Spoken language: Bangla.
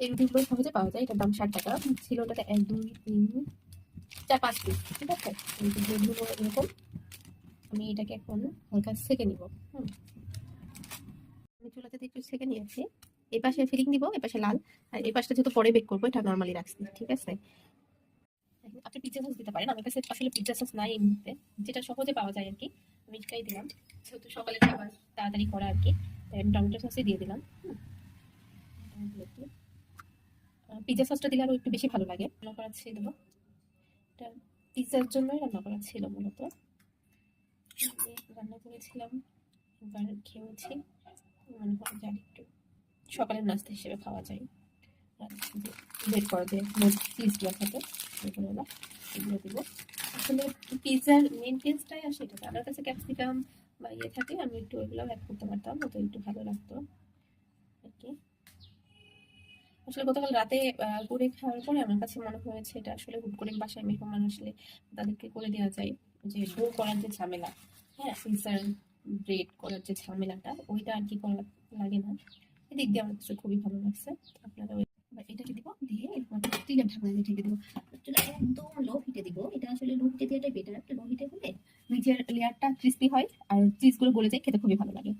এই রুটিগুলো সহজে পাওয়া যায়, এটার দাম 60 টাকা ছিল। ওটাতে 1 2 3 4 5 পিস, ঠিক আছে। এই রুটিগুলো এরকম। আমি এটাকে এখন হালকা সেকে নিব। আমি চুলাতে একটু সেকে নিয়েছি। এই পাশে ফিলিং দিব, এই পাশে লাল, আর এই পাশটা যেহেতু পরে বেক করবো এটা নর্মালি রাখছি, ঠিক আছে। আপনি পিৎজা সস দিতে পারেন, আমার কাছে আসলে পিৎজা সস নাই এই মুহূর্তে, যেটা সহজে পাওয়া যায় আর কি, আমি এটাই দিলাম। যেহেতু সকালে খাবার তাড়াতাড়ি করা আর কি, তাই আমি টমেটো সসই দিয়ে দিলাম। পিৎজা সসটা দিলে আরো একটু বেশি ভালো লাগে। রান্না করা ছিল, এটা পিৎজার জন্যই রান্না করা ছিল মূলত। রান্না করেছিলাম, এবার খেয়েছি, মনে হয় যে একটু সকালের নাস্তা হিসেবে খাওয়া যায়। বের করা যে চিজগুলো থাকে সেগুলো এগুলো দিব। আসলে পিৎজার মেন টেস্টটাই আসে এটাতে। আমার কাছে ক্যাপসিকাম বা ইয়ে থাকে, আমি একটু ওইগুলো অ্যাড করতে পারতাম, ওটা একটু ভালো লাগতো আর কি। আসলে গতকাল রাতে করে খাওয়ার পরে আমার কাছে মনে হয়েছে এটা আসলে হুট করে বাসায় মেহমান আসলে তাদেরকে করে দেওয়া যায়, যে ডো করার যে ঝামেলা, হ্যাঁ পিৎজার ব্রেড করার যে ঝামেলাটা, ওইটা আর কি করা লাগে না। এদিক দিয়ে আমার কাছে খুবই ভালো লাগছে। আপনারা এটাকে দিব, দিয়ে এরপর স্টিলের ঢাকনা দিয়ে ঢেকে দিব। চুলা একদম লো হিটে দিব, এটা আসলে লো হিটে দেওয়াটাই বেটার। লো হিটে হলে নিচের লেয়ারটা ক্রিস্পি হয় আর চিজগুলো গলে যায়, খেতে খুবই ভালো লাগে।